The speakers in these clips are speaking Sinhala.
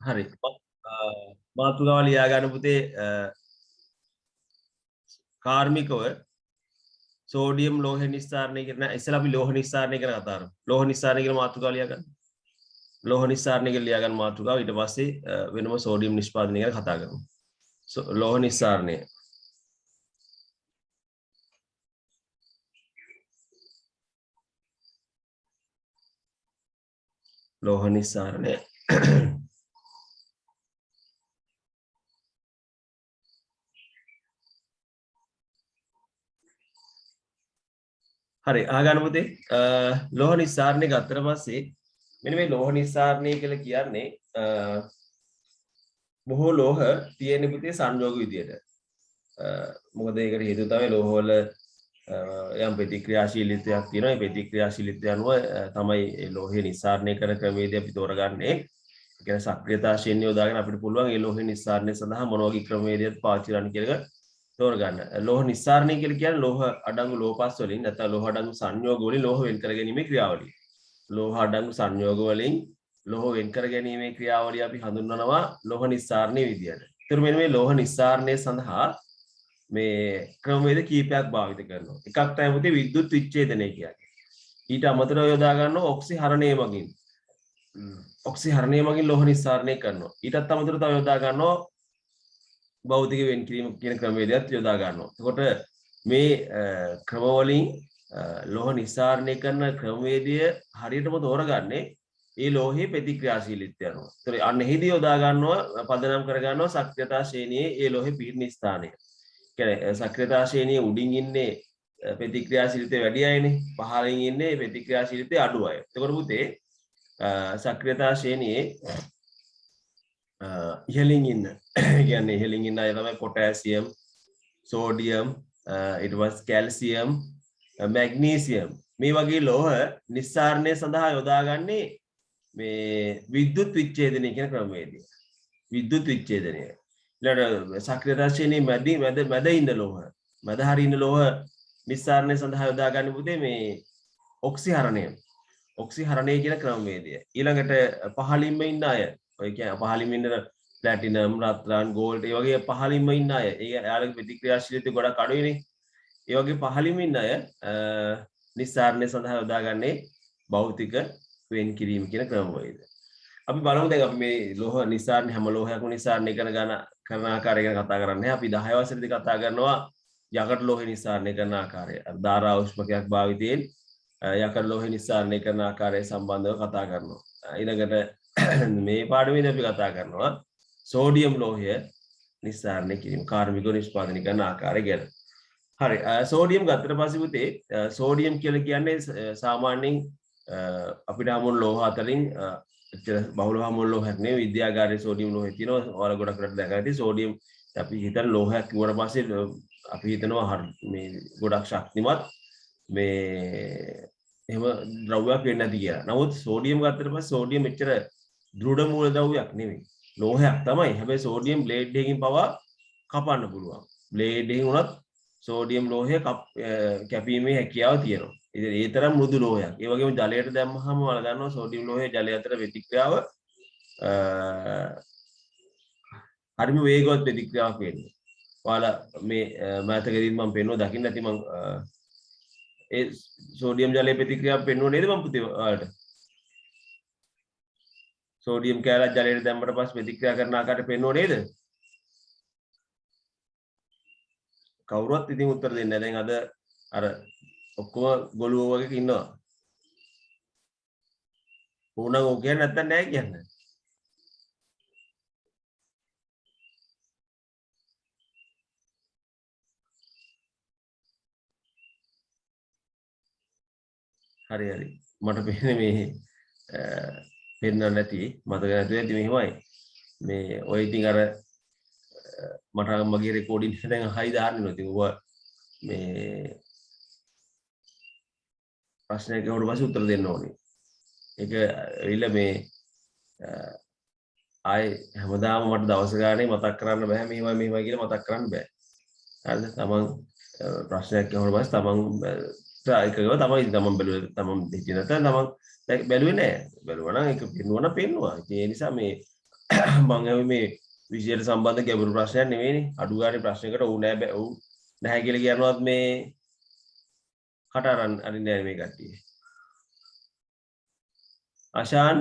හරි. මාතෘකාව ලියා ගන්න පුතේ කාර්මිකව සෝඩියම් ලෝහ නිස්සාරණය කරන ඉස්සෙල්ලා අපි ලෝහ නිස්සාරණය ගැන කතා කරමු. ලෝහ නිස්සාරණය කියන මාතෘකාව ලියා ගන්න. ලෝහ නිස්සාරණය කියලා ලියා ගන්න මාතෘකාව ඊට පස්සේ වෙනම සෝඩියම් නිෂ්පාදනය ගැන කතා කරමු. ලෝහ නිස්සාරණය. ලෝහ නිස්සාරණය. හරි අහගන්න පුතේ ලෝහ නිස්සාරණය ගත්තට පස්සේ මෙන්න මේ ලෝහ නිස්සාරණය කියලා කියන්නේ බොහෝ ලෝහ තියෙන පුතේ සංයෝග විදියට. මොකද ඒකට හේතුව තමයි ලෝහ වල යම් ප්‍රතික්‍රියාශීලීත්වයක් තියෙනවා. ඒ ප්‍රතික්‍රියාශීලීත්වය අනුව තමයි ඒ ලෝහය නිස්සාරණය කරන ක්‍රමවේදය අපි තෝරගන්නේ. ඒ කියන්නේ සක්‍රියතා ශ්‍රේණිය යොදාගෙන අපිට පුළුවන් ඒ ලෝහය නිස්සාරණය සඳහා මොන වගේ ක්‍රමවේදයක් පාවිච්චි කරන්න කියලා තෝරගන්න. ලෝහ නිස්සාරණය කියලා කියන්නේ ලෝහ අඩංගු ලෝහපස් වලින් නැත්නම් ලෝහ අඩංගු සංයෝග වලින් ලෝහ වෙන් කර ගැනීමේ ක්‍රියාවලිය. ලෝහ අඩංගු සංයෝග වලින් ලෝහ වෙන් කර ගැනීමේ ක්‍රියාවලිය අපි හඳුන්වනවා ලෝහ නිස්සාරණය විදියට. ඒතර මෙන්න මේ ලෝහ නිස්සාරණය සඳහා මේ ක්‍රමවේද කීපයක් භාවිත කරනවා. එකක් තමයි පුතේ විද්‍යුත් විච්ඡේදනය කියන්නේ. ඊට අමතරව යොදා ගන්නවා ඔක්සිහරණය මගින්. ඔක්සිහරණය මගින් ලෝහ නිස්සාරණය කරනවා. ඊටත් අමතරව තව යොදා ගන්නවා භෞතික වෙන් කිරීම කියන ක්‍රමවේදයක් යොදා ගන්නවා. එතකොට මේ ක්‍රම වලින් ලෝහ නිස්සාරණය කරන ක්‍රමවේදය හරියටම තෝරගන්නේ ඒ ලෝහයේ ප්‍රතික්‍රියාශීලීත්වය අනුව. ඒතර අන්න එහිදී යොදා ගන්නවා පදනම් කර ගන්නවා සක්‍රියතා ශ්‍රේණියේ ඒ ලෝහයේ පිහිටන ස්ථානය. කියන්නේ සක්‍රියතා ශ්‍රේණියේ උඩින් ඉන්නේ ප්‍රතික්‍රියාශීලීත්වය වැඩි අයනේ. පහළින් ඉන්නේ ප්‍රතික්‍රියාශීලීත්වය අඩු අය. එතකොට පුතේ සක්‍රියතා ශ්‍රේණියේ ඉහළින් ඉන්න කියන්නේ ඉහළින් ඉන්න අය තමයි පොටෑසියම්, සෝඩියම්, ඊට පස්සේ කැල්සියම්, මැග්නීසියම් මේ වගේ ලෝහ නිස්සාරණය සඳහා යොදාගන්නේ මේ විද්‍යුත් විච්ඡේදනය කියන ක්‍රමවේදය. විද්‍යුත් විච්ඡේදනය. ඊළඟ සක්‍රියතා ශ්‍රේණියේ මැද ඉන්න ලෝහ, මැද හරිය ඉන්න ලෝහ නිස්සාරණය සඳහා යොදාගන්නේ පුතේ මේ ඔක්සිහරණය. ඔක්සිහරණය කියන ක්‍රමවේදය. ඊළඟට පහළින්ම ඉන්න අය ඔය කියන්නේ පහළින්ම ඉන්න ප්ලැටිනම්, රත්රන්, ගෝල්ඩ් ඒ වගේ පහළින්ම ඉන්න අය. ඒ යාළුවගේ ප්‍රතික්‍රියාශීලීත්වය ගොඩක් අඩුයිනේ. ඒ වගේ පහළින්ම ඉන්න අය නිස්සාරණය සඳහා යොදාගන්නේ භෞතික වෙන් කිරීම කියන ක්‍රමවේදය. අපි බලමු දැන් අපි මේ ලෝහ නිස්සාරණය හැම ලෝහයක්ම නිස්සාරණය කරන ආකාරය ගැන කතා කරන්නේ. අපි 10 වසරේදී කතා කරනවා යකඩ ලෝහ නිස්සාරණය කරන ආකාරය. ධාරා උෂ්මකයක් භාවිතයෙන් යකඩ ලෝහ නිස්සාරණය කරන ආකාරය සම්බන්ධව කතා කරනවා. ඊළඟට මේ පාඩමේදී අපි කතා කරනවා සෝඩියම් ලෝහය නිස්සාරණය කිරීම කාර්මිකව නිෂ්පාදනය කරන ආකාරය ගැන. හරි සෝඩියම් ගත්තට පස්සේ පුතේ සෝඩියම් කියලා කියන්නේ සාමාන්‍යයෙන් අපිට හමුවන ලෝහ අතරින් බහුල හමුවන ලෝහයක් නෙවෙයි විද්‍යාගාරයේ සෝඩියම් ලෝහය තියෙනවා. ඔයාලා ගොඩක් රට දැකලා ඇති සෝඩියම් අපි හිතන ලෝහයක් කිව්වට පස්සේ අපි හිතනවා මේ ගොඩක් ශක්තිමත් මේ එහෙම ද්‍රව්‍යයක් වෙන්නේ නැති කියලා. නමුත් සෝඩියම් ගත්තට පස්සේ සෝඩියම් මෙච්චර දෘඪ මූලද්‍රව්‍යයක් නෙවෙයි. ලෝහයක් තමයි. හැබැයි සෝඩියම් බ්ලේඩ් එකකින් පවා කපන්න පුළුවන්. බ්ලේඩ් එකකින් උනත් සෝඩියම් ලෝහය කැපීමේ හැකියාව තියෙනවා. ඉතින් ඒ තරම් මෘදු ලෝහයක්. ඒ වගේම ජලයට දැම්මහම ඔයාලා දන්නවා සෝඩියම් ලෝහය ජලය අතර ප්‍රතික්‍රියාව හරිම වේගවත් ප්‍රතික්‍රියාවක් වෙන්නේ. ඔයාලා මේ මෑතකදී මම පෙන්නුවා දකින්න ඇති මම ඒ සෝඩියම් ජලයේ ප්‍රතික්‍රියාව පෙන්නුවා නේද මම පුතේ ඔයාලට? සෝඩියම් කැලක් ජලයට දැම්මට පස්සේ ප්‍රතික්‍රියා කරන ආකාරය පෙන්නුවා නේද? කවුරුවත් ඉතින් උත්තර දෙන්නේ නැහැ. දැන් අද අර ඔක්කොම ගොළුෝ වගේ ඉන්නවා. ඕනනම් ඔය කියන්නේ නැත්තම් නැහැ කියන්නේ. හරි හරි. මට පේන්නේ මේ පෙන්නන්න නැති මතක නැති වෙද්දි මෙහෙමයි. මේ ඔය ඉතින් අර මට මගේ රෙකෝඩින් එක දැන් හයි දාන්නවා. ඉතින් ඔය මේ ප්‍රශ්නයක් අහුවට පස්සේ උත්තර දෙන්න ඕනේ. ඒක ඇවිල්ලා මේ ආයේ හැමදාම මට දවස් ගානේ මතක් කරන්න බෑ මෙහෙමයි කියලා මතක් කරන්න බෑ. හරිද? තමන් ප්‍රශ්නයක් අහුවට පස්සේ තමන් ඒකව තමයි තමන් බැලුවේ තමන් හිතේ නැත්නම් තමන් බැලුවේ නෑ. බැලුවා නම් ඒක පෙන්නුවා නම් පෙන්නුවා. ඒ නිසා මේ මම මේ විෂයට සම්බන්ධ ගැඹුරු ප්‍රශ්නයක් නෙවෙයිනේ. අඩු ගානේ ප්‍රශ්නයකට ඌ නෑ බෑ ඌ නැහැ කියලා කියනවත් මේ කට අරන් අරින්නේ නැහැ මේ කට්ටිය. අශාන්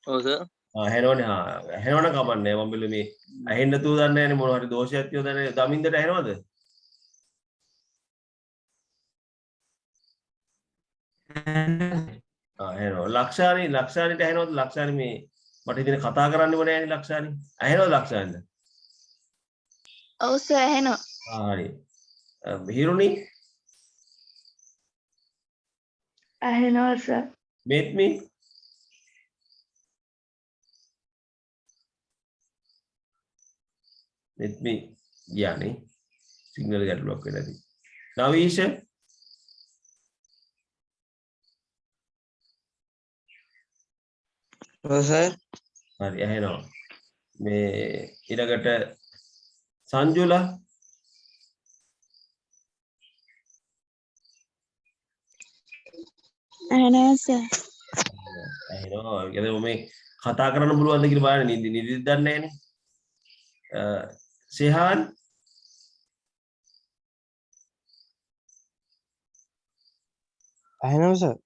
ඔව් සර්. ඇහෙනවනේ ඇහෙනවනේ කමන්නේ මම බැලුවේ මේ ඇහෙන්න නැතුව දන්නේ නැහැනේ මොනවා හරි දෝෂයක් තියෙනවද නැහැ දමින්දට ඇහෙනවද? ඇහෙනවා. ලක්ෂානිට ඇහෙනවද? ලක්ෂානි මේ මට හිතෙන කතා කරන්නෙම නෑනේ ලක්ෂානි. ඇහෙනවද ලක්ෂානිට? ඔව් සර් ඇහෙනවා. හරි. හිරුනි ඇහෙනවා සර්. මේත්මි මෙත්මි ගියානේ සිග්නල් ගැටලුවක් වෙලා තියෙනවා. නවීෂ ඔව් සර්. හරි ඇහෙනවා. මේ ඊළඟට සංජුලා ඇහෙනවා සර්. ඇහෙනවා. ඒකද මේ කතා කරන්න පුළුවන්ද කියලා බලන්න නිදි දන්නේ නැහනේ. සෙහාන් ඇහෙනවද සර්?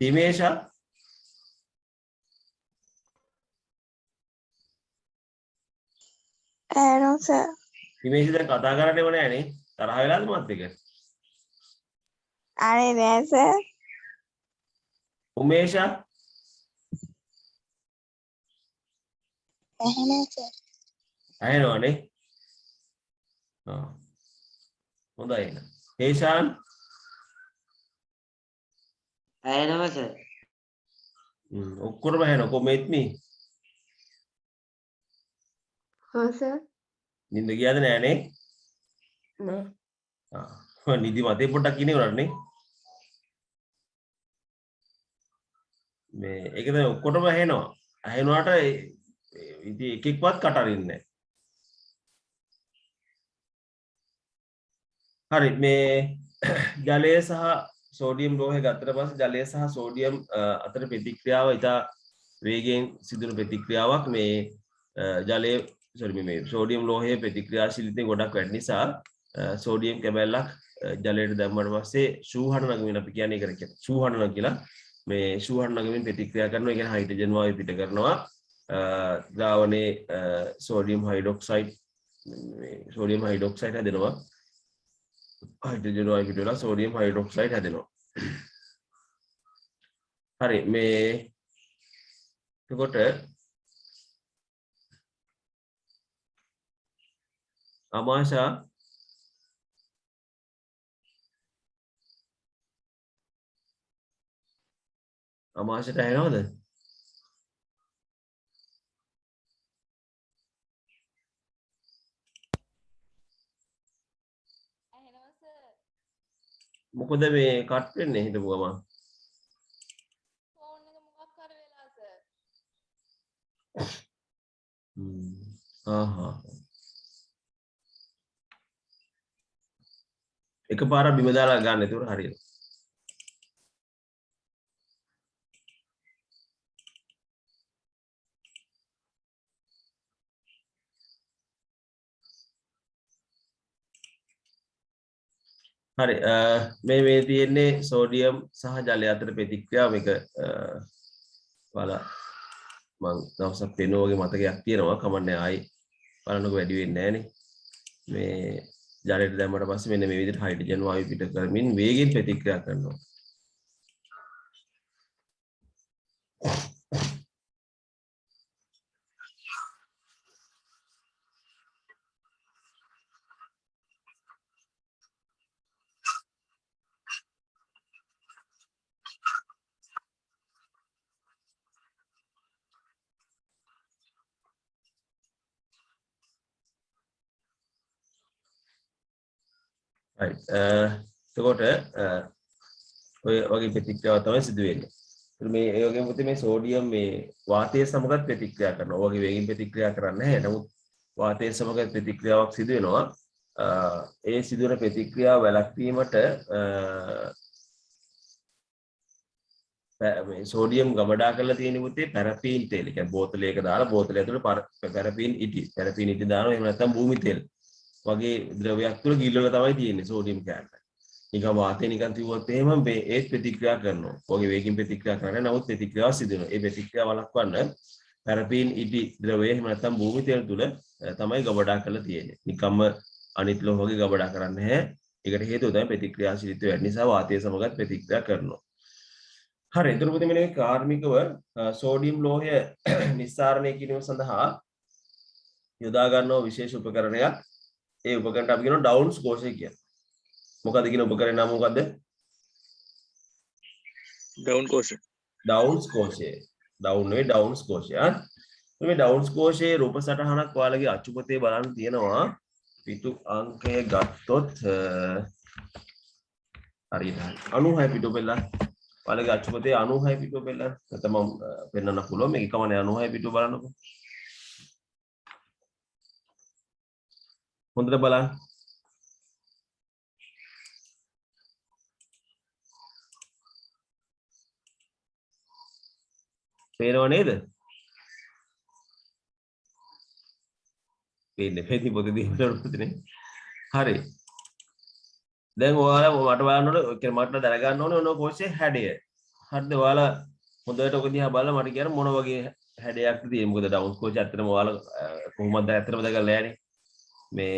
තිමේෂා ඇහෙනවා සර්. තිමේෂ දැන් කතා කරන්නේම නැහනේ. තරහ වෙලාද මත් එක? අනේ නෑ සර්. උමේෂා ඇහෙනවා සර්. ඇහෙනවනේ. හොඳයි එහෙනම්. හේෂාන් ඇහෙනවද සර්? ඔක්කොම ඇහෙනවා. කොමෙත්මි ඔව් සර්. නින්ද ගියාද නෑනේ? නෑ. නිදි මතේ පොඩ්ඩක් ඉන්නේ උනන්නේ. මේ ඒක දැන් ඔක්කොටම ඇහෙනවා. ඇහෙනවාට ඉතින් එකෙක්වත් කට අරින්නේ නැහැ. හරි මේ ජලය සහ සෝඩියම් ලෝහය ගත්තට පස්සේ ජලය සහ සෝඩියම් අතර ප්‍රතික්‍රියාව ඉතා වේගයෙන් සිදුවන ප්‍රතික්‍රියාවක්. මේ ජලය මේ සෝඩියම් ලෝහයේ ප්‍රතික්‍රියාශීලීත්වය ගොඩක් වැඩි නිසා සෝඩියම් කැබැල්ලක් ජලයට දැම්මට පස්සේ ෂූහණ නගමින් අපි කියන්නේ ඒකට කියන ෂූහණ කියලා. මේ ෂූහණ නගමින් ප්‍රතික්‍රියා කරනවා. ඒ කියන්නේ හයිඩ්‍රජන් වායු පිට කරනවා. ද්‍රාවණයේ සෝඩියම් හයිඩ්‍රොක්සයිඩ් හැදෙනවා. හයිඩ්‍රජන් වායු පිට වෙලා සෝඩියම් හයිඩ්‍රොක්සයිඩ් හැදෙනවා. හරි මේ එතකොට අමාෂා අමාෂට ඇහෙනවද? මොකද මේ කට් වෙන්නේ හිටපු ගමන්? ෆෝන් එක මොකක් කර වෙලා සර්. එකපාරක් බිම දාලා ගන්න. ඒක හරියට. හරි මේ තියෙන්නේ සෝඩියම් සහ ජලය අතර ප්‍රතික්‍රියාව. මේක ඔයාලා මම දවසක් පේනවා වගේ මතකයක් තියෙනවා. කමන්නේ ආයි බලනකොට වැඩි වෙන්නේ නැහනේ. මේ ජලයට දැම්මට පස්සේ මෙන්න මේ විදිහට හයිඩ්‍රජන් වායු පිට කරමින් වේගයෙන් ප්‍රතික්‍රියා කරනවා. එතකොට ඔය වගේ ප්‍රතික්‍රියාවක් තමයි සිදු වෙන්නේ. මේ ඒ වගේම පුතේ මේ සෝඩියම් මේ වාතය සමගත් ප්‍රතික්‍රියා කරනවා. ඔය වගේ වේගින් ප්‍රතික්‍රියා කරන්නේ නැහැ. නමුත් වාතය සමග ප්‍රතික්‍රියාවක් සිදු වෙනවා. ඒ සිදුවන ප්‍රතික්‍රියාව වැළැක්වීමට සෝඩියම් ගබඩා කරලා තියෙන පුතේ පැරෆීන් තෙල්. ඒ කියන්නේ බෝතලයක දාලා බෝතලය ඇතුළේ පැරෆීන් ඉටි දානවා. එහෙම නැත්නම් භූමි තෙල් වගේ ද්‍රවයක් තුළ ගිල්ලලා තමයි තියෙන්නේ සෝඩියම් කැලට. නිකන් වාතය නිකන් තිබුවොත් එහෙම මේ ඒත් ප්‍රතික්‍රියා කරනවා. ඔගේ වේගින් ප්‍රතික්‍රියා කරන්නේ. නමුත් ප්‍රතික්‍රියාව සිදු වෙනවා. ඒ ප්‍රතික්‍රියාව වළක්වන්න පැරෆීන් ඉටි ද්‍රවය එහෙම නැත්නම් භූමි තෙල් තුළ තමයි ගබඩා කරලා තියෙන්නේ. නිකම්ම අනිත් ලෝහ වගේ ගබඩා කරන්නේ නැහැ. ඒකට හේතුව තමයි ප්‍රතික්‍රියාශීලීත්වය වැඩි නිසා වාතය සමගත් ප්‍රතික්‍රියා කරනවා. හරි. එතකොට පුතේ මෙන්න මේ කාර්මිකව සෝඩියම් ලෝහය නිස්සාරණය කිරීම සඳහා යොදා ගන්නව විශේෂ උපකරණයක්. ඒ උපකරණයට අපි කියනවා ඩවුන්ස් කෝෂය කියලා. මොකද කියන උපකරණ නම මොකද්ද? ඩවුන් කෝෂය. ඩවුන්ස් කෝෂය. ඩවුන් නෙවෙයි ඩවුන්ස් කෝෂය. මේ ඩවුන්ස් කෝෂයේ රූප සටහනක් ඔයාලගේ අච්චුපතේ බලන්න තියෙනවා. පිටු අංකය ගත්තොත් හරියට 96 පිටු පෙළ. ඔයාලගේ අච්චුපතේ 96 පිටු පෙළ. නැත්නම් මම පෙන්වන්න පුළුවන්. මේක කමනේ 96 පිටු බලන්නකෝ. හොඳට බලන්න. පේනව නේද? පේන්නේ පැති පොතේදී හිටවලුනේ. හරි. දැන් ඔයාලා මට බලන්න ඕනේ, ඒ කියන්නේ මට දැනගන්න ඕනේ ඔන්න කෝෂයේ හැඩය. හරිද? ඔයාලා හොඳට ඔක දිහා බලලා මට කියන්න මොන වගේ හැඩයක්ද තියෙන්නේ. මොකද ඩවුන්ස් කෝෂය ඇත්තටම ඔයාලා කොහොමද ඇත්තටම දැකලා නැහැ. මේ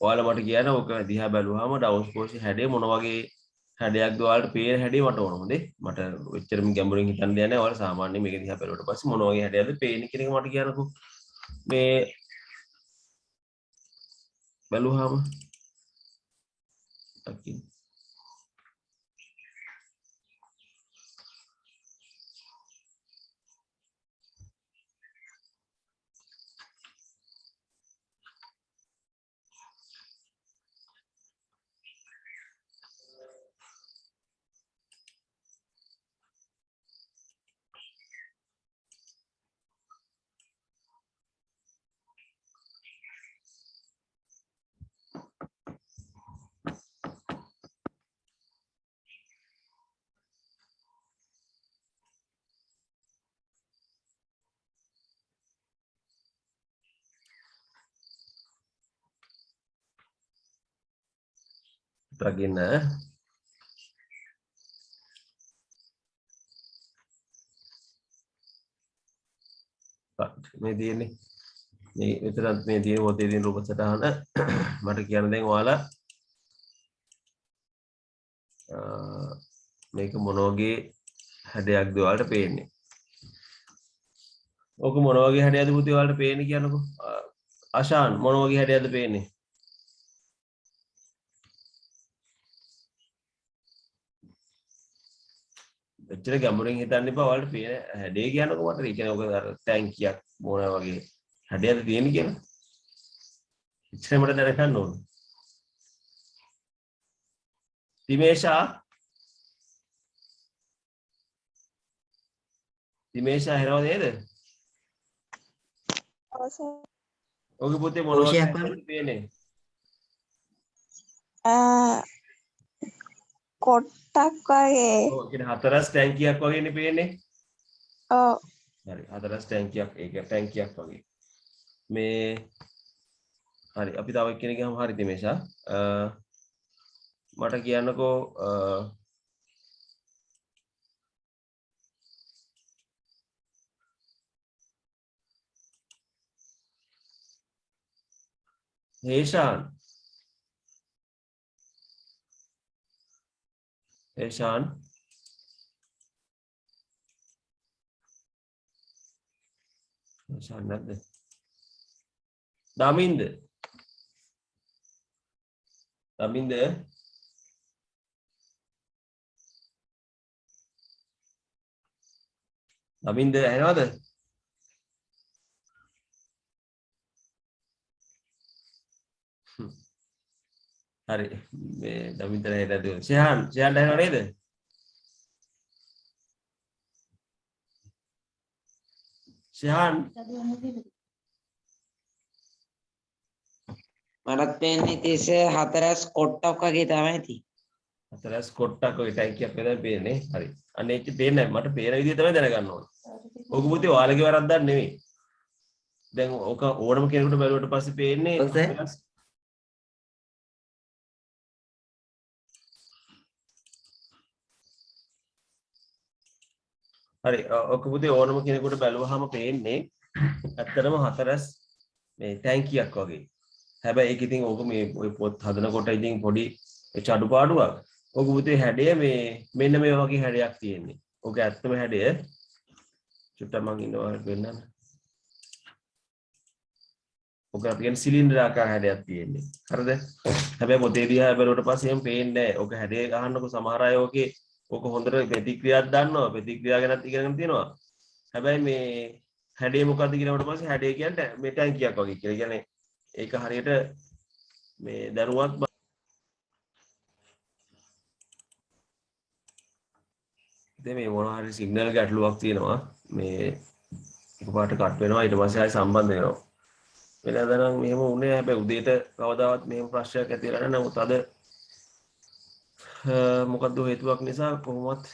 ඔයාලා මට කියන්න ඔක දිහා බැලුවාම ඩවුන්ස් කෝෂයේ හැඩය මොන වගේ හැඩයක්ද ඔයාලට පේන හැඩය මට ඕන. හොඳේ. මට එච්චරම ගැඹුරින් හිතන්න දෙයක් නැහැ. ඔයාලා සාමාන්‍යයෙන් මේක දිහා බැලුවට පස්සේ මොන වගේ හැඩයක්ද පේන්නේ කියන එක මට කියන්නකෝ. මේ බැලුවාම දකින්න. Login මේ තියෙන්නේ මේ විතරක් මේ තියෙන පොතේ තියෙන රූප සටහන මට කියන්න දැන් ඔයාලා මේක මොන වගේ හැඩයක්ද ඔයාලට පේන්නේ? ඕක මොන වගේ හැඩයක්ද පුතේ ඔයාලට පේන්නේ කියන්නකෝ. අෂාන් මොන වගේ හැඩයක්ද පේන්නේ? එච්චර ගැඹුරින් හිතන්න එපා. ඔයාලට පේන හැඩේ කියනකො මට ඒ කියන්නේ ඔක අර ටැංකියක් මොන වගේ හැඩයක්ද තියෙන්නේ කියලා. එච්චර මට දැනගන්න ඕන. තිමේෂා හෙනව නේද? ඔව් සර්. ඔගේ පුතේ මොන වගේ හැඩයක්ද පේන්නේ? කොට්ටක් වගේ. ඔව් කියන්නේ හතරස් ටැංකියක් වගේනේ පේන්නේ. ඔව්. හරි හතරස් ටැංකියක් ඒක ටැංකියක් වගේ. මේ හරි අපි තව එක්කෙනෙක් ගහමු. හරි තිමේෂා මට කියන්නකෝ හේෂාන් නැද්ද? දමින්ද ඇහෙනවද? හරි මේ දමින්ද ඇහෙන්නද? ෂෙහාන් ඇහෙනව නේද? ෂෙහාන් මටත් පේන්නේ තිස්සේ හතරස් කොට්ටක් වගේ තමයි තියෙන්නේ. හතරස් කොට්ටක් ඔය ටැංකියක් වේදන් පේන්නේ. හරි. අන්න ඒක පේන්නේ නැහැ. මට පේන විදිහ තමයි දැනගන්න ඕනේ. ඔක පුතේ ඔයාලගේ වරද්දක් නෙවෙයි. දැන් ඔක ඕනම කෙනෙකුට බැලුවට පස්සේ පේන්නේ ඔව් සර්. හතරස්. හරි. ඔක පුතේ ඕනම කෙනෙකුට බැලුවාම පේන්නේ ඇත්තටම හතරස් මේ ටැංකියක් වගේ. හැබැයි ඒක ඉතින් ඕක මේ ඔය පොත් හදනකොට ඉතින් පොඩි අඩුපාඩුවක්. ඕක පුතේ හැඩය මේ මෙන්න මේ වගේ හැඩයක් තියෙන්නේ. ඕක ඇත්තම හැඩය චුට්ටක් මං ඉන්නවා වෙන්නන්න. ඕක අපි කියන්නේ සිලින්ඩර් ආකාර හැඩයක් තියෙන්නේ. හරිද? හැබැයි පොතේ දිහා බලුවට පස්සේ එහෙම පේන්නේ නැහැ. ඕක හැඩය අහන්නකො සමහර අය ඕකේ ඕක හොඳට ප්‍රතික්‍රියාවක් දන්නවා. ප්‍රතික්‍රියා ගැනත් ඉගෙනගෙන තියෙනවා. හැබැයි මේ හැඩය මොකද්ද කියනකොට පස්සේ හැඩය කියන්නේ මේ ටැංකියක් වගේ කියලා. ඒ කියන්නේ ඒක හරියට මේ දරුවක් මේ මොනවා හරි සිග්නල් ගැටලුවක් තියෙනවා මේ එකපාරට කට් වෙනවා ඊට පස්සේ ආයි සම්බන්ධ වෙනවා වෙනදා නම් මෙහෙම වුණේ හැබැයි උදේට කවදාවත් මෙහෙම ප්‍රශ්නයක් ඇති වෙලා නැහැ නමුත් අද මොකද්ද හේතුවක් නිසා කොහොමවත්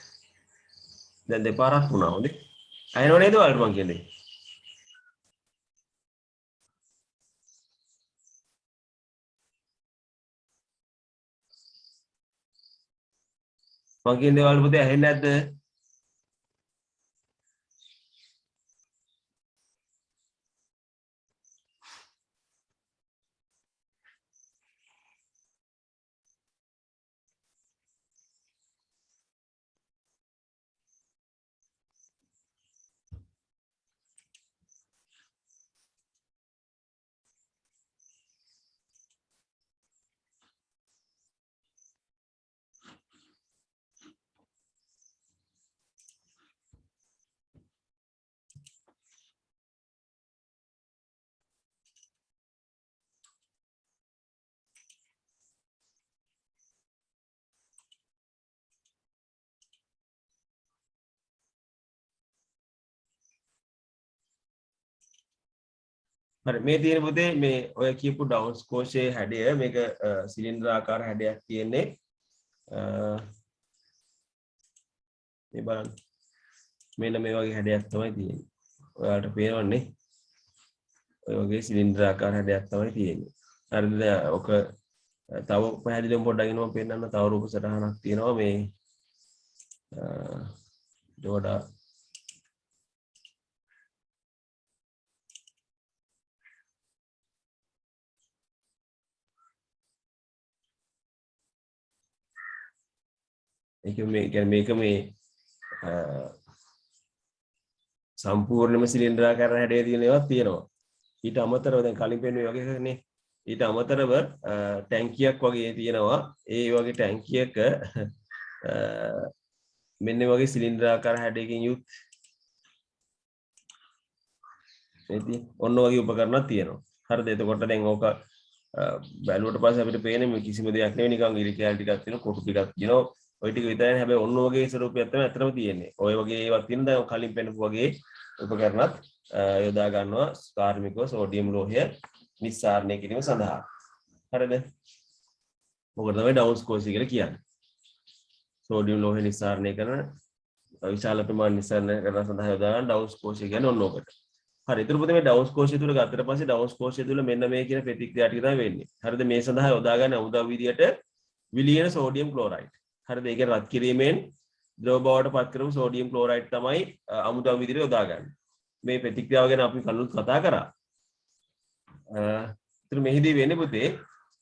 දැන් දෙපාරක් වුණා හොඳේ අයනෝ නේද ඔයාලට මං කියන්නේ මං කියන්නේ ඔයාලට පුතේ ඇහෙන්නේ නැද්ද හරි මේ තියෙන පුතේ මේ ඔය කියපු ඩවුන්ස් කෝෂයේ හැඩය මේක සිලින්ඩර් ආකාර හැඩයක් තියෙන්නේ මේ බලන්න මෙන්න මේ වගේ හැඩයක් තමයි තියෙන්නේ ඔයාලට පේනවන්නේ ඔය වගේ සිලින්ඩර් ආකාර හැඩයක් තමයි තියෙන්නේ හරිද ඔක තව පැහැදිලිවම පොඩ්ඩක් ඉන්නම පෙන්නන්න තව රූප සටහනක් තියෙනවා මේ වඩා ඒක මේ කියන්නේ මේක මේ සම්පූර්ණයෙන්ම සිලින්ඩර් ආකාර හැඩයේ තියෙන ඒවා තියෙනවා. ඊට අමතරව දැන් කලින් පෙන්වුවේ වගේ එකනේ. ඊට අමතරව ටැංකියක් වගේ තියෙනවා. ඒ වගේ ටැංකියක මෙන්න මේ වගේ සිලින්ඩර් ආකාර හැඩයකින් යුත් එදී ඔන්න වගේ උපකරණයක් තියෙනවා. හරිද? එතකොට දැන් ඕක බැලුවට පස්සේ අපිට පේන්නේ මේ කිසිම දෙයක් නෙවෙයි නිකන් ඉරි කැල් ටිකක් තියෙනවා, කොටු ටිකක් තියෙනවා. ඔය ටික විතරයි හැබැයි ඔන්න වගේ ස්වරූපයක් තමයි අතරම තියෙන්නේ. ඔය වගේ ඒවා තියෙන දැන් කලින් පෙන්නපු වගේ උපකරණත් යොදා ගන්නවා කාර්මිකව සෝඩියම් ලෝහය නිස්සාරණය කිරීම සඳහා. හරිද? මොකද තමයි ඩවුන්ස් කෝෂය කියලා කියන්නේ. සෝඩියම් ලෝහය නිස්සාරණය කරන විශාල ප්‍රමාණ නිස්සාරණය කරන සඳහා යොදා ගන්න ඩවුන්ස් කෝෂය කියන්නේ ඔන්න ඕකට. හරි. ඊට පස්සේ මේ ඩවුන්ස් කෝෂය තුල ගත්තට පස්සේ ඩවුන්ස් කෝෂය තුල මෙන්න මේ කියන ප්‍රතික්‍රියා ටික තමයි වෙන්නේ. හරිද? මේ සඳහා යොදා ගන්න අමුද්‍රව්‍ය විදියට විලියන සෝඩියම් ක්ලෝරයිඩ්. හරිද? ඒක රත් කිරීමෙන් ද්‍රව බවට පත් කරපු සෝඩියම් ක්ලෝරයිඩ් තමයි අමුද්‍රව්‍ය විදියට යොදා ගන්න. මේ ප්‍රතික්‍රියාව ගැන අපි කලින් කතා කරා. ඉතින් මෙහිදී වෙන්නේ පුතේ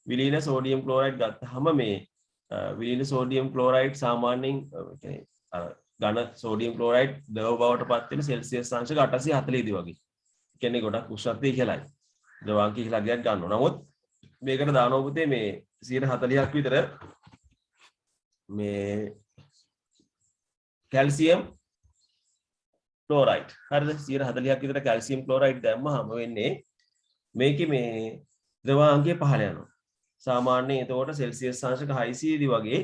විලීන සෝඩියම් ක්ලෝරයිඩ් ගත්තාම මේ විලීන සෝඩියම් ක්ලෝරයිඩ් සාමාන්‍යයෙන් කියන්නේ ඝන සෝඩියම් ක්ලෝරයිඩ් ද්‍රව බවට පත් වෙන සෙල්සියස් අංශක 840 දී වගේ. කියන්නේ ගොඩක් උෂ්ණත්වය ඉහළයි. ද්‍රවාංක ඉහළක් ගන්නවා. නමුත් මේකට දානවා පුතේ මේ 140ක් විතර මේ කැල්සියම් ක්ලෝරයිඩ්. හරිද? 140ක් විතර කැල්සියම් ක්ලෝරයිඩ් දැම්මහම වෙන්නේ මේකේ මේ ද්‍රවාංකය පහළ යනවා. සාමාන්‍යයෙන් එතකොට සෙල්සියස් අංශක 600 දී වගේ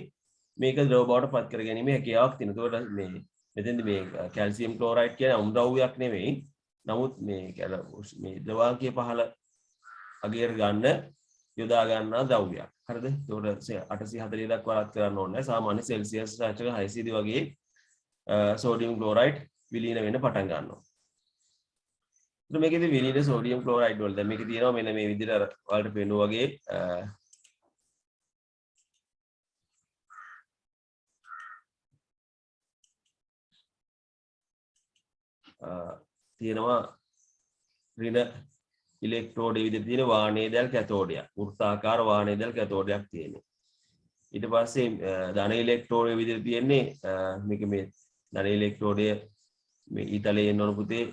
මේක ද්‍රව බවට පත් කර ගැනීම හැකියාවක් තියෙනවා. එතකොට මේ මෙතෙන්ද මේ කැල්සියම් ක්ලෝරයිඩ් කියන්නේ අමුද්‍රව්‍යයක් නෙවෙයි. නමුත් මේ ද්‍රවාංකයේ පහළ අගයර ගන්න යොදා ගන්නා ද්‍රව්‍යයක්. හරිද? ඒකට 840 දක්වා රත් කරන්න ඕනේ. සාමාන්‍ය සෙල්සියස් රාශියක 600 වගේ සෝඩියම් ක්ලෝරයිඩ් විලීන වෙන්න පටන් ගන්නවා. ඉතින් මේකේදී විලීන සෝඩියම් ක්ලෝරයිඩ් වල දැන් මේකේ තියෙනවා මෙන්න මේ විදිහට වලට පේනවා වගේ තියෙනවා ඍණ ඉලෙක්ට්‍රෝඩේ විදිහට තියෙන වාණේදල් කැතෝඩයක්. වෘත්තාකාර වාණේදල් කැතෝඩයක් තියෙනවා. ඊට පස්සේ ධන ඉලෙක්ට්‍රෝඩේ විදිහට තියෙන්නේ මේක මේ ධන ඉලෙක්ට්‍රෝඩය මේ ඊතලයේ එන්න ඕන පුතේ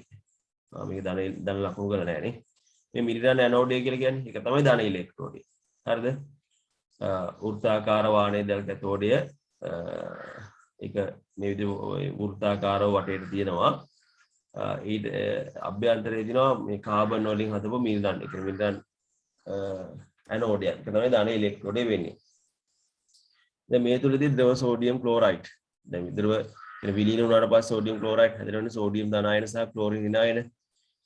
මේක ධන ලකුණු කරලා නැහැ නේ. මේ මිලිරන් ඇනෝඩය කියලා කියන්නේ ඒක තමයි ධන ඉලෙක්ට්‍රෝඩය. හරිද? වෘත්තාකාර වාණේදල් කැතෝඩය ඒක මේ විදිහට වෘත්තාකාරව වටේට තියෙනවා. ඊට අභ්‍යන්තරයේ දිනවා මේ කාබන් වලින් හදපු මිලිරන් එක මිලිරන් ඇනෝඩය ඒක තමයි ධන ඉලෙක්ට්‍රෝඩය වෙන්නේ. දැන් මේ තුලදී ද්‍රව සෝඩියම් ක්ලෝරයිඩ් දැන් ද්‍රව විලීන වුණාට පස්සේ සෝඩියම් ක්ලෝරයිඩ් හැදෙනවනේ සෝඩියම් ධනායන සහ ක්ලෝරින් ඍණායන.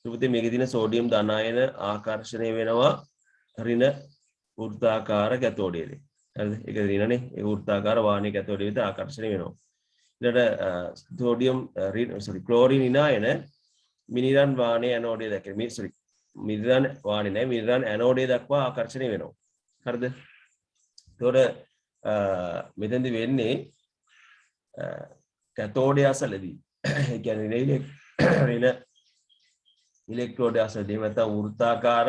ඊපස්සේ මේකේ තියෙන සෝඩියම් ධනායන ආකර්ෂණය වෙනවා ඍණ වෘත්තාකාර කැතෝඩයට. හරිද? ඒක ඍණනේ. ඒ වෘත්තාකාර වාහනයේ කැතෝඩයට ආකර්ෂණය වෙනවා. ඊළඟට සෝඩියම් ක්ලෝරින් ඍණායන මිලිරන් වාහනයේ ඇනෝඩය දක්වා මිලිරන් වාහනේ නැහැ මිලිරන් ඇනෝඩය දක්වා ආකර්ෂණය වෙනවා. හරිද? ඒතකොට මෙතෙන්දි වෙන්නේ කැතෝඩය අසලදී ඒ කියන්නේ ඍණ ඉලෙක්ට්‍රෝඩය අසලදී නැත්නම් වෘත්තාකාර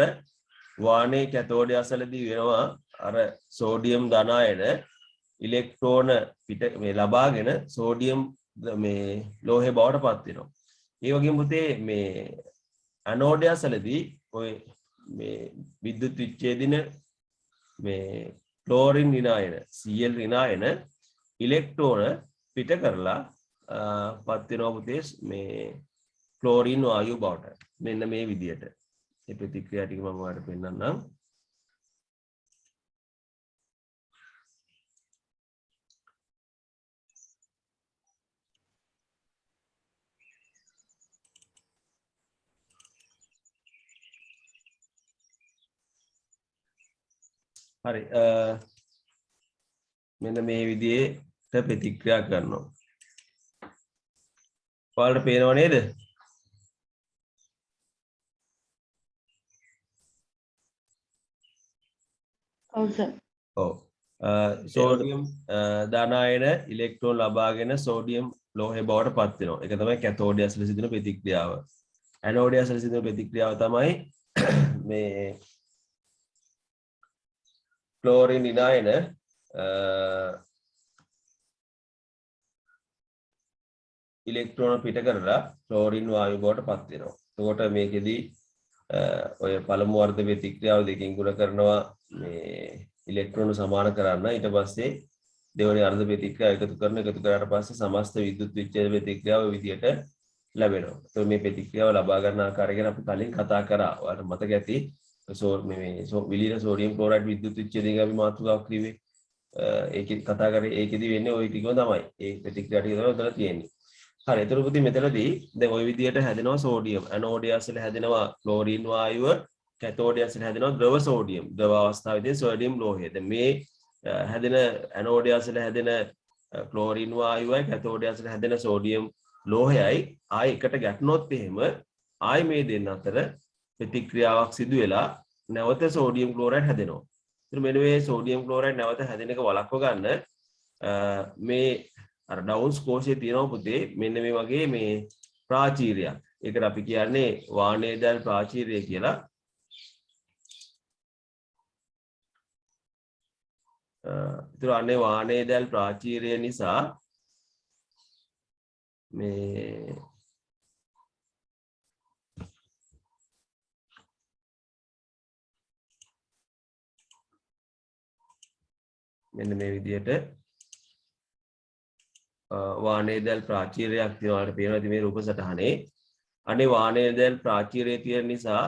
වාහනේ කැතෝඩය අසලදී වෙනවා අර සෝඩියම් ධනායන ඉලෙක්ට්‍රෝන පිට මේ ලබාගෙන සෝඩියම් මේ ලෝහය බවට පත් වෙනවා. ඒ වගේම පුතේ මේ ඇනෝඩය අසලදී ඔය මේ විද්‍යුත් විච්ඡේදන මේ ක්ලෝරින් ඍණායන Cl ඍණායන ඉලෙක්ට්‍රෝන පිට කරලා පත් වෙනවා පුතේ මේ ක්ලෝරින් වායුව බවට. මෙන්න මේ විදියට. මේ ප්‍රතික්‍රියා ටික මම ඔයාලට පෙන්නන්නම්. හරි මෙන්න මේ විදිහට ප්‍රතික්‍රියා කරනවා. ඔයාලට පේනව නේද? ඔව් සර්. ඔව්. සෝඩියම් ධනායන ඉලෙක්ට්‍රෝන ලබාගෙන සෝඩියම් ලෝහය බවට පත් වෙනවා. ඒක තමයි කැතෝඩය ඇසල සිදුවන ප්‍රතික්‍රියාව. ඇනෝඩය ඇසල සිදුවන ප්‍රතික්‍රියාව තමයි මේ ක්ලෝරින් ඍණායන ඉලෙක්ට්‍රෝන පිට කරලා ක්ලෝරින් වායුව බවට පත් වෙනවා. එතකොට මේකෙදි ඔය පළමු වර්ධ ප්‍රතික්‍රියාව දෙකකින් ගුණ කරනවා මේ ඉලෙක්ට්‍රෝන සමාන කරන්න. ඊට පස්සේ දෙවෙනි අර්ධ ප්‍රතික්‍රියාව එකතු කරාට පස්සේ සමස්ත විද්‍යුත් විච්ඡේද ප්‍රතික්‍රියාව විදියට ලැබෙනවා. එතකොට මේ ප්‍රතික්‍රියාව ලබා ගන්න ආකාරය ගැන අපි කලින් කතා කරා. ඔයාලට මතක ඇති විලීන සෝඩියම් ක්ලෝරයිඩ් විද්‍යුත් විච්ඡේදයෙන් අපි මාතෘකාවක් ක්‍රියේ. ඒකෙදි කතා කරේ ඒකෙදි වෙන්නේ ওই ටිකම තමයි. ඒ ප්‍රතික්‍රියා ටික තමයි උතන තියෙන්නේ. හරි එතකොට පුතේ මෙතනදී දැන් ওই විදියට හැදෙනවා සෝඩියම් ඇනෝඩය ඇසල හැදෙනවා ක්ලෝරින් වායුව කැතෝඩය ඇසල හැදෙනවා ද්‍රව සෝඩියම් ද්‍රව අවස්ථාවේදී සෝඩියම් ලෝහය. දැන් මේ හැදෙන ඇනෝඩය ඇසල හැදෙන ක්ලෝරින් වායුවයි කැතෝඩය ඇසල හැදෙන සෝඩියම් ලෝහයයි ආයි එකට ගැටුනොත් එහෙම ආයි මේ දෙන්න අතර ප්‍රතික්‍රියාවක් සිදු වෙලා නැවත සෝඩියම් ක්ලෝරයිඩ් හැදෙනවා. ඉතින් මෙන්න මේ සෝඩියම් ක්ලෝරයිඩ් නැවත හැදෙන එක වළක්ව ගන්න මේ අර ඩවුන්ස් කෝෂයේ තියෙනවා පුතේ මෙන්න මේ වගේ මේ ප්‍රාචීරයක්. ඒකට අපි කියන්නේ වාණේදල් ප්‍රාචීරය කියලා. ඒතර අනේ වාණේදල් ප්‍රාචීරය නිසා මේ මෙන්න මේ විදිහට වාණේදල් ප්‍රාචීරයක් තියෙනවාට පේනවා මේ රූප සටහනේ. අනේ වාණේදල් ප්‍රාචීරය තියෙන නිසා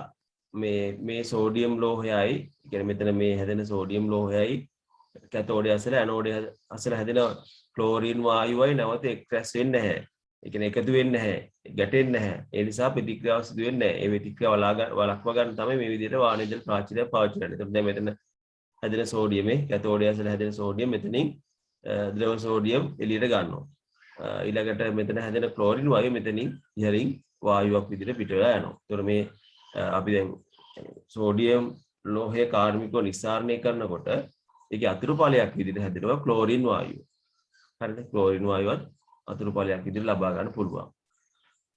මේ සෝඩියම් ලෝහයයි කියන්නේ මෙතන මේ හැදෙන සෝඩියම් ලෝහයයි කැතෝඩය ඇසල ඇනෝඩය ඇසල හැදෙන ක්ලෝරින් වායුවයි නැවත එක්ස්ප්‍රෙස් වෙන්නේ නැහැ. ඒ කියන්නේ එකතු වෙන්නේ නැහැ, ගැටෙන්නේ නැහැ. ඒ නිසා ප්‍රතික්‍රියාව සිදු වෙන්නේ නැහැ. ඒ ප්‍රතික්‍රියාව වළක්වා ගන්න තමයි මේ විදිහට වාණේදල් ප්‍රාචීරය පාවිච්චි කරන්නේ. එතකොට දැන් මෙතන හැදෙන සෝඩියමේ කැතෝඩය ඇසල හැදෙන සෝඩියම් මෙතනින් ද්‍රව සෝඩියම් එළියට ගන්නවා. ඊළඟට මෙතන හැදෙන ක්ලෝරින් වායුව මෙතනින් ඉහළින් වායුවක් විදිහට පිට වෙලා යනවා. ඒතර මේ අපි දැන් සෝඩියම් ලෝහය කාර්මිකව නිස්සාරණය කරනකොට ඒකේ අතුරු ඵලයක් විදිහට හැදෙනවා ක්ලෝරින් වායුව. හරිද? ක්ලෝරින් වායුවත් අතුරු ඵලයක් විදිහට ලබා ගන්න පුළුවන්.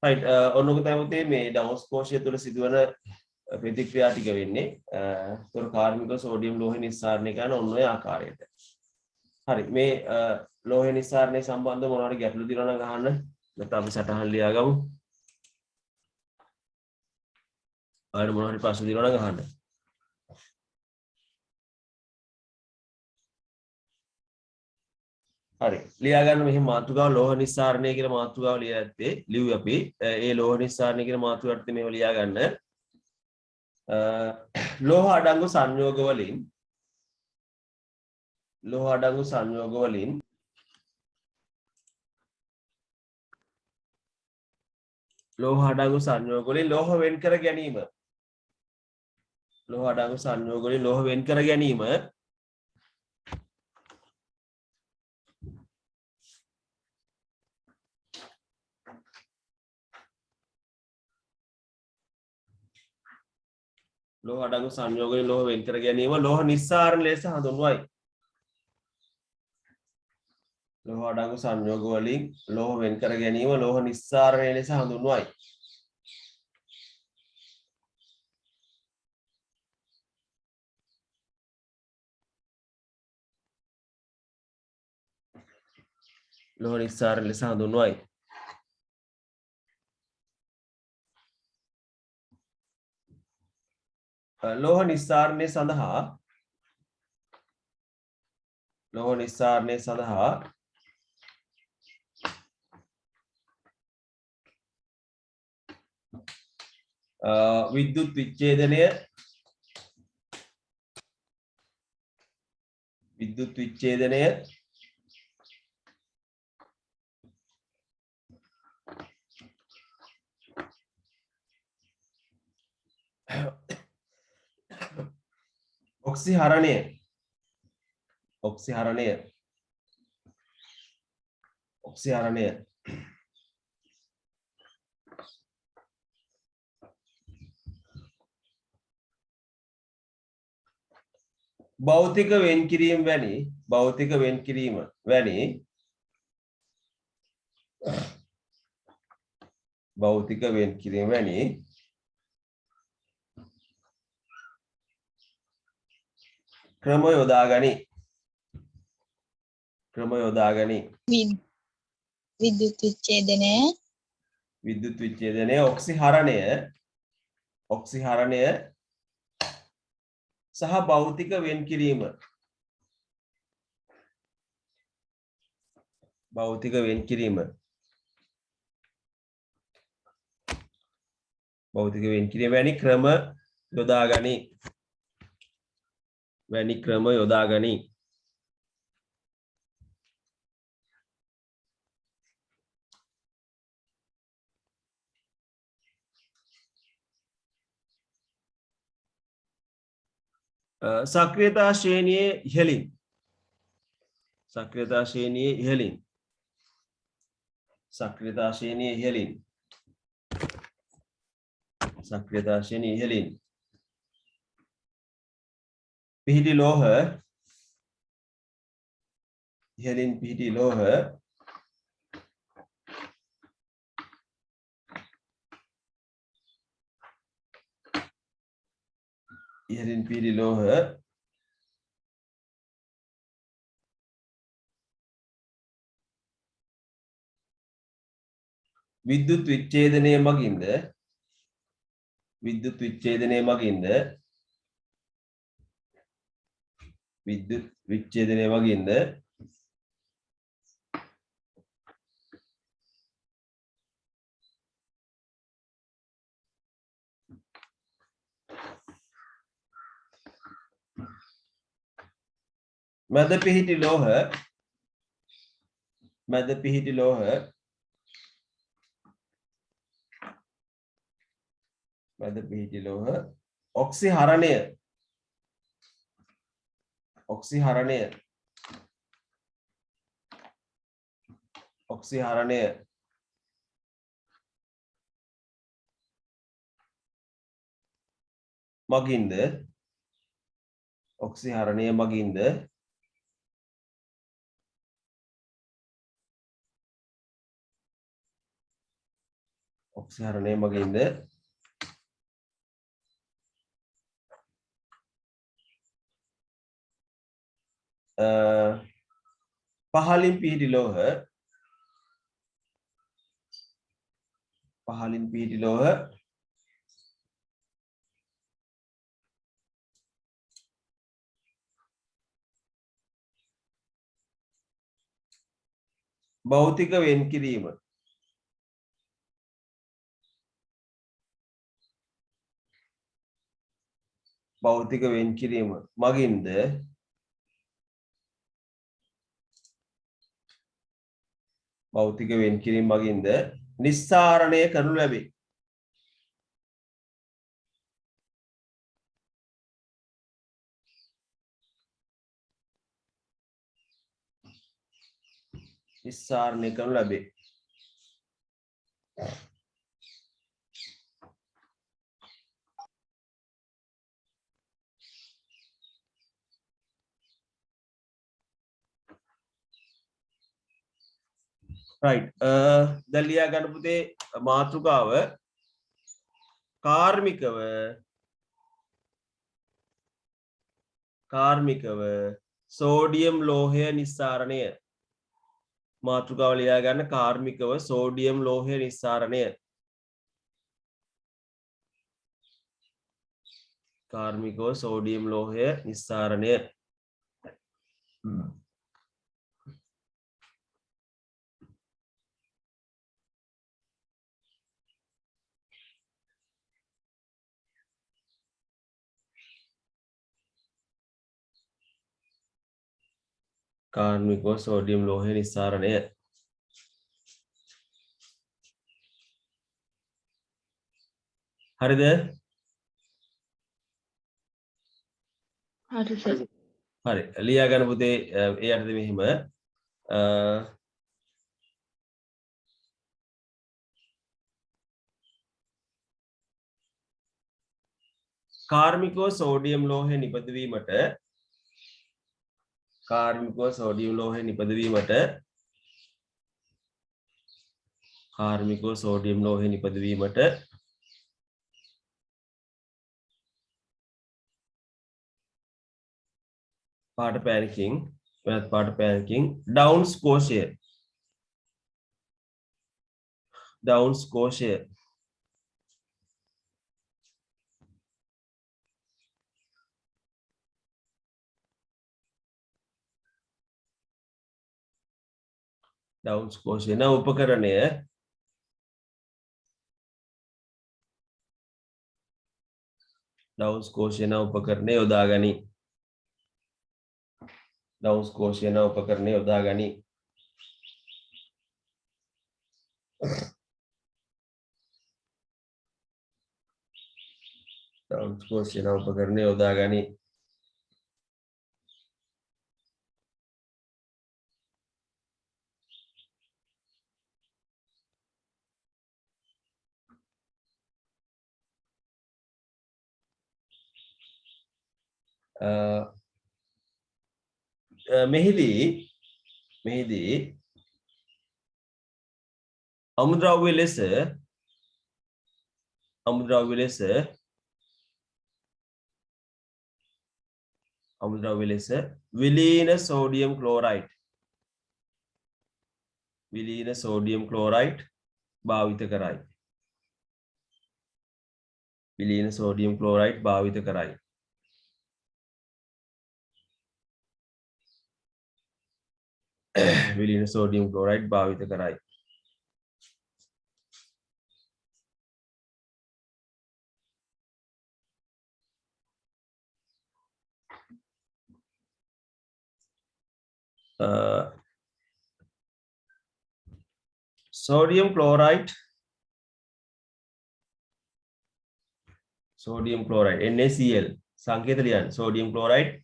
right ඔන්නක තමයි මේ ඩවුන්ස් කෝෂය තුළ සිදුවන ප්‍රතික්‍රියා ටික වෙන්නේ. ඒතර කාර්මික සෝඩියම් ලෝහය නිස්සාරණය කරන ඔන්න ඔය ආකාරයට. හරි මේ ලෝහය නිස්සාරණය සම්බන්ධව මොනවාරි ගැටලු දිනනවා නම් අහන්න. නැත්නම් අපි සටහන් ලියාගමු. ආයෙත් මොනවාරි ප්‍රශ්න දිනනවා නම් අහන්න. හරි ලියා ගන්න මෙහි මාතෘකාව ලෝහ නිස්සාරණය කියලා මාතෘකාව ලියා ඇත්තේ ලිව්ව අපි ඒ ලෝහ නිස්සාරණය කියන මාතෘකාවට මේව ලියා ගන්න ලෝහ අඩංගු සංයෝග වලින් ලෝහ අඩංගු සංයෝග වලින් ලෝහ වෙන් කර ගැනීම ලෝහ අඩංගු සංයෝග වලින් ලෝහ වෙන් කර ගැනීම ලෝහ අඩංගු සංයෝග වලින් ලෝහ වෙන් කර ගැනීම ලෝහ නිස්සාරණ ලෙස හඳුන්වයි. ලෝහ අඩංගු සංයෝග වලින් ලෝහ වෙන් කර ගැනීම ලෝහ නිස්සාරණය ලෙස හඳුන්වයි. ලෝහ නිස්සාරණ ලෙස හඳුන්වයි. ලෝහ නිස්සාරණය සඳහා විද්‍යුත් විච්ඡේදනය ඔක්සිහරණය භෞතික වෙන්කිරීම වැනි ක්‍රම යොදා ගනි. විද්‍යුත් විච්ඡේදනය ඔක්සිහරණය සහ භෞතික වෙන්කිරීම වැනි ක්‍රම යොදා ගනි. සක්‍රියතා ශ්‍රේණියේ ඉහළින් පිහිටි ලෝහ විද්‍යුත් විච්ඡේදනය මගින්ද මැද පිහිටි ලෝහ ඔක්සිහරණය ඔක්සිහරණය ඔක්සිහරණය මගින්ද ඔක්සිහරණය මගින්ද ඔක්සිහරණය මගින්ද පහලින් පිහිටි ලෝහ භෞතික වෙන්කිරීම මගින්ද නිස්සාරණය කරනු ලැබේ. නිස්සාරණය කරනු ලැබේ. right දැන් ලියා ගන්න පුතේ මාතෘකාව කාර්මිකව සෝඩියම් ලෝහය නිස්සාරණය මාතෘකාව ලියා ගන්න කාර්මිකව සෝඩියම් ලෝහය නිස්සාරණය හරිද? හරි සර්. හරි ලියා ගන්න පුතේ ඒ යටතේ මෙහිම කාර්මිකව සෝඩියම් ලෝහය නිපදවීමට පාට පෑනකින් ඩවුන්ස් කෝෂය උපකරණය යොදා ගනී. මෙහිදී අමුද්‍රව්‍ය ලෙස විලීන සෝඩියම් ක්ලෝරයිඩ් භාවිත කරයි. විලීන සෝඩියම් ක්ලෝරයිඩ් භාවිත කරයි. sodium chloride NaCl සංකේත ලියන්න sodium chloride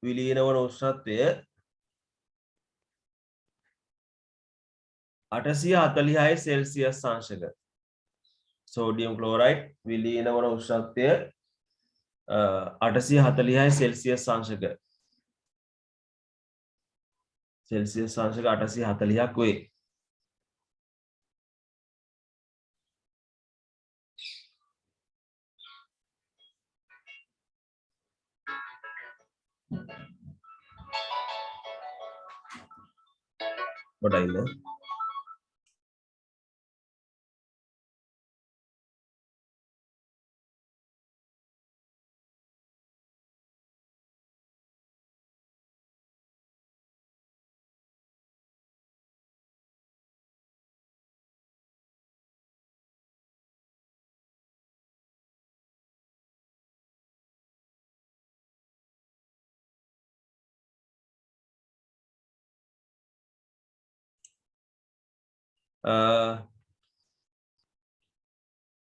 විලීන වන උෂ්ණත්වය 846 සෙල්සියස් අංශක. සෝඩියම් ක්ලෝරයිඩ් විලීන වන උෂ්ණත්වය 846 සෙල්සියස් අංශක. සෙල්සියස් අංශක 840ක් වේ. කොටයිද?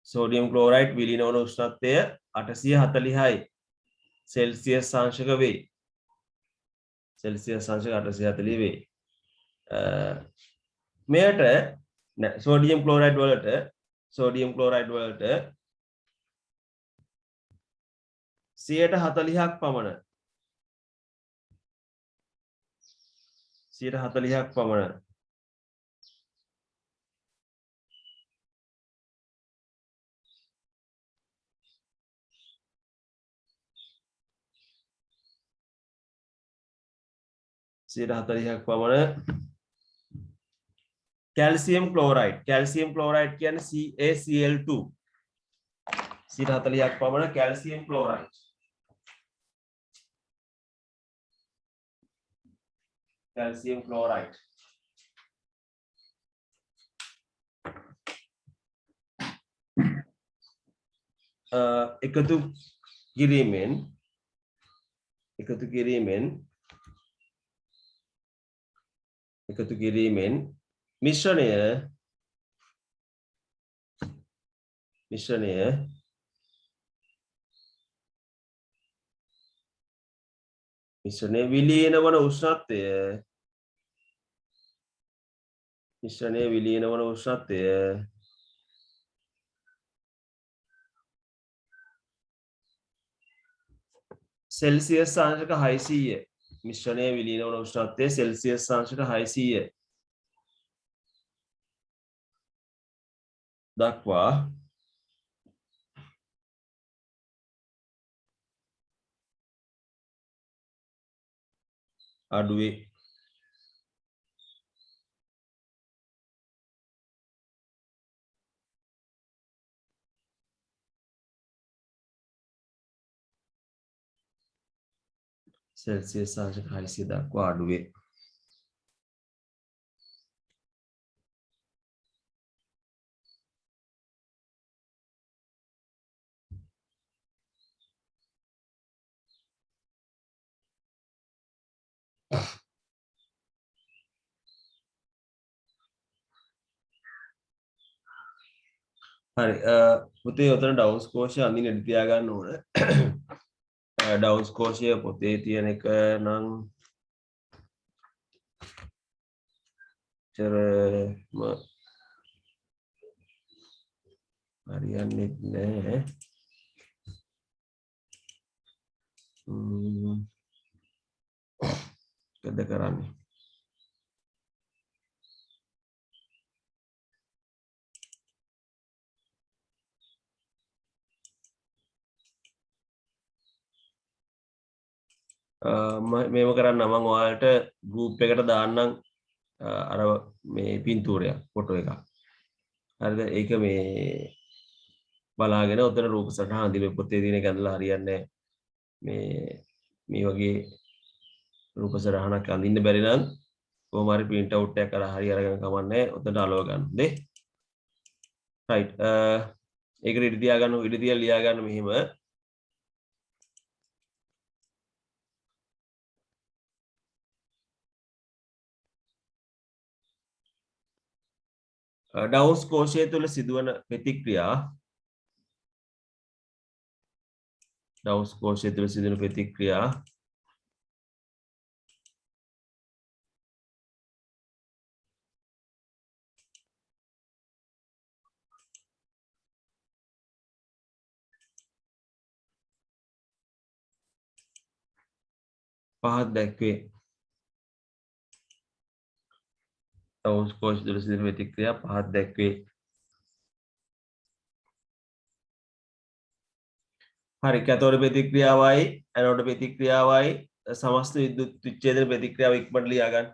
සෝඩියම් ක්ලෝරයිඩ් විලීන වන උෂ්ණත්වය 846 සෙල්සියස් අංශක වේ. සෙල්සියස් අංශක 840 වේ. මෙයට සෝඩියම් ක්ලෝරයිඩ් වලට 140ක් පමණ 140ක් පමණ කැල්සියම් ක්ලෝරයිඩ් කියන්නේ CaCl2 140ක් පමණ කැල්සියම් ක්ලෝරයිඩ් එකතු කිරීමෙන් මිශ්‍රණය විලීන වන උෂ්ණත්වය සෙල්සියස් අංශක 600 මිශ්‍රණය විලීන වන උෂ්ණත්වය සෙල්සියස් අංශක 600 දක්වා අඩුවේ. සෙල්සියස් අංශක 600 දක්වා අඩුවේ. හරි පුතේ උතන ඩවුන්ස් කෝෂය අඳින්න ඉඩ තියා ගන්න ඕන. ඩවුන්ස් කෝෂය පොතේ තියෙන එක නම් චරම හරියන්නේ නැහැ. මොකද කරන්නේ? මේව කරන්න මම ඔයාලට ගෲප් එකට දාන්නම් අර මේ පින්තූරයක් ෆොටෝ එකක්. හරිද? ඒක මේ බලාගෙන උතන රූප සටහන අඳින්න පොතේ දින එක ඇඳලා හරියන්නේ මේ වගේ රූප සටහනක් අඳින්න බැරි නම් කොහොම හරි print out එකක් කරලා හරි අරගෙන කමන්නේ උතනට අලව ගන්න. නේ? right. ඒකට ඉඩ තියා ලියා ගන්න මෙහිම ඩවුන්ස් කෝෂය තුළ සිදුවන ප්‍රතික්‍රියා ඩවුස් කෝෂය තුළ සිදුවන ප්‍රතික්‍රියා පහත් දැක්වේ. ඩවුස් කෝෂය තුළ සිදුවන ප්‍රතික්‍රියා පහත් දැක්වේ. හරි, කැතෝඩ ප්‍රතික්‍රියාවයි ඇනෝඩ ප්‍රතික්‍රියාවයි සමස්ත විද්‍යුත් විච්ඡේදන ප්‍රතික්‍රියාව ඉක්මනට ලියා ගන්න.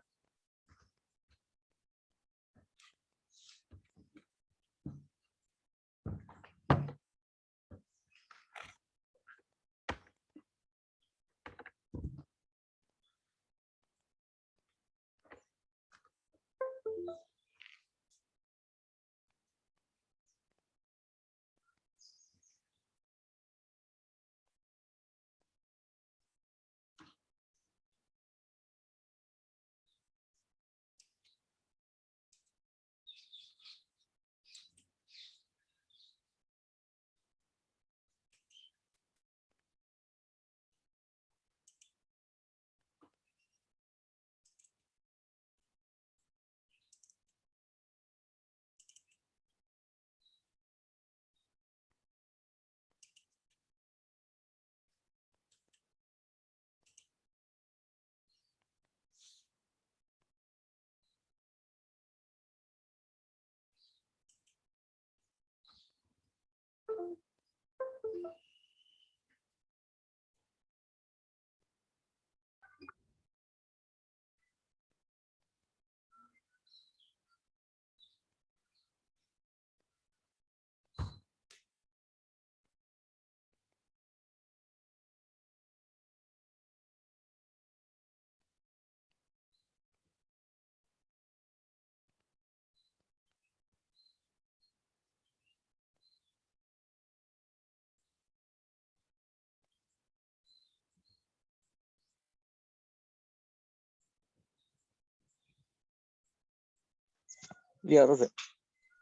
ලියන්න සර්.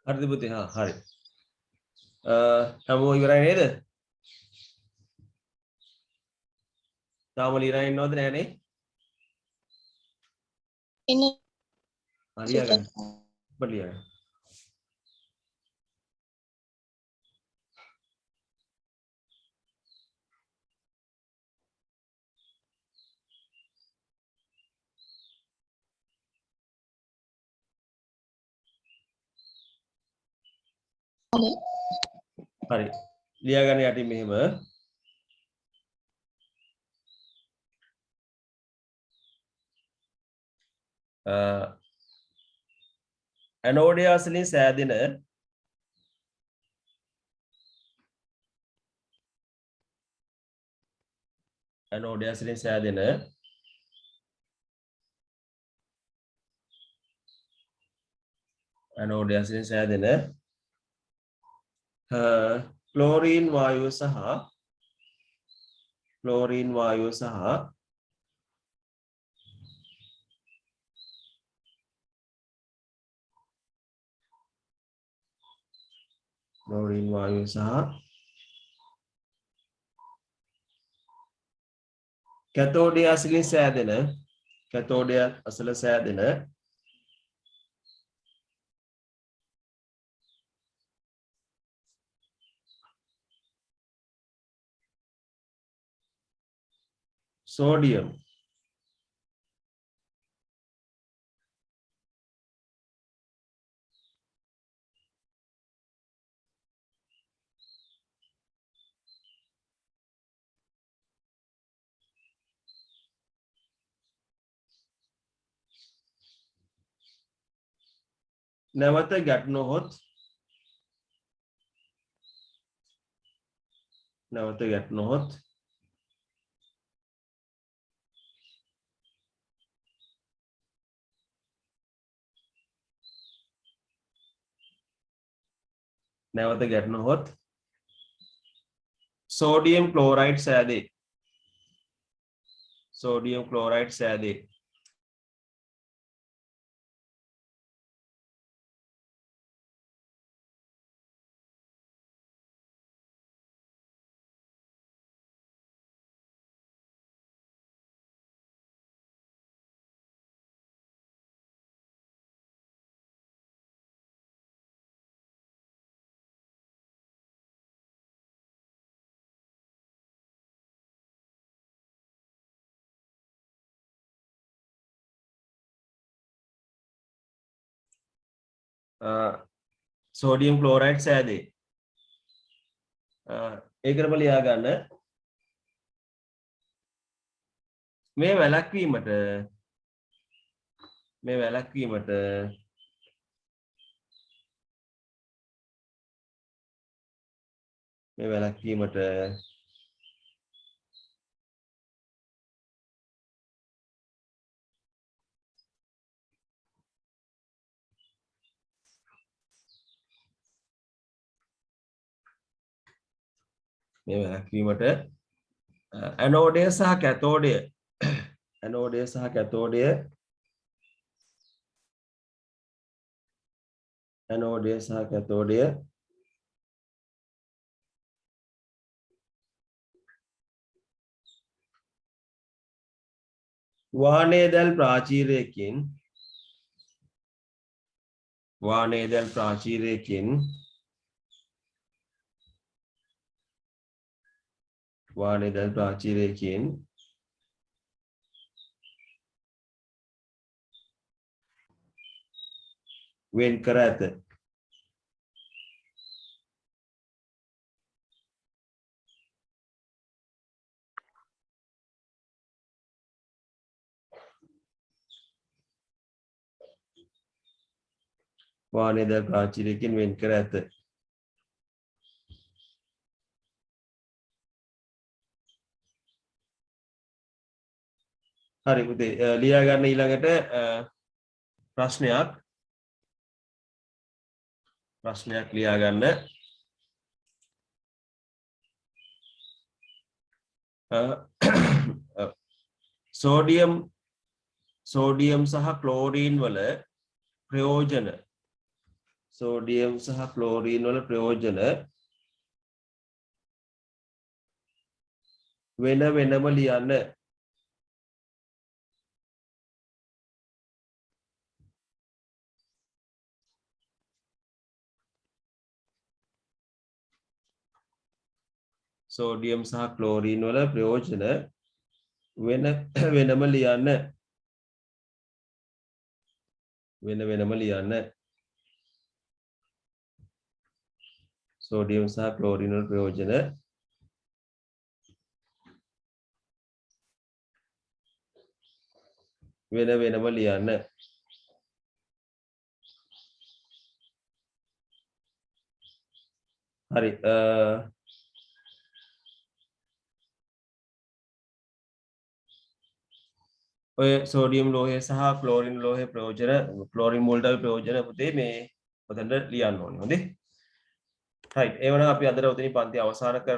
හරිද පුතේ? හා හරි. හැමෝම ඉවරයි නේද? තාම ලියලා ඉන්නවද නැහනේ? In ලියා ගන්න. ඉක්මනට ලියා ගන්න. හරි. ලියා ගන්න යටින් මෙහෙම. ඇනෝඩය අසලින් සෑදෙන ඇනෝඩය අසලින් සෑදෙන ඇනෝඩය අසලින් සෑදෙන ක්ලෝරීන් වායුව සහ ක්ලෝරීන් වායුව සහ ක්ලෝරීන් වායුව සහ කැතෝඩය අසලින් සෑදෙන කැතෝඩය අසල සෑදෙන sodium නැවත ගැටුණොත් නැවත ගැටුණොත් නැවත ගැටුණොත් sodium chloride සෑදේ sodium chloride සෑදේ sodium chloride සෑදේ. ඒකටම ලියා ගන්න. මේ වැළැක්වීමට ඇනෝඩය සහ කැතෝඩය වානේදැල් ප්‍රාචීරයකින් වෙන් කර ඇත. වානේදැල් ප්‍රාචීරයකින් වෙන් කර ඇත. හරි පුතේ ලියා ගන්න ඊළඟට ප්‍රශ්නයක් ලියා ගන්න. සෝඩියම් සහ ක්ලෝරීන් වල ප්‍රයෝජන වෙන වෙනම ලියන්න. සෝඩියම් සහ ක්ලෝරීන් වල ප්‍රයෝජන වෙන වෙනම ලියන්න. සෝඩියම් සහ ක්ලෝරීන් වල ප්‍රයෝජන වෙන වෙනම ලියන්න. හරි ඔය සෝඩියම් ලෝහය සහ ක්ලෝරින් ලෝහය ප්‍රයෝජන ක්ලෝරින් මුල්ට ප්‍රයෝජන පුතේ මේ ඔතනට ලියන්න ඕනේ. හොඳේ. right එවනම් අපි අදට උතනින් පන්ති අවසන් කරමු.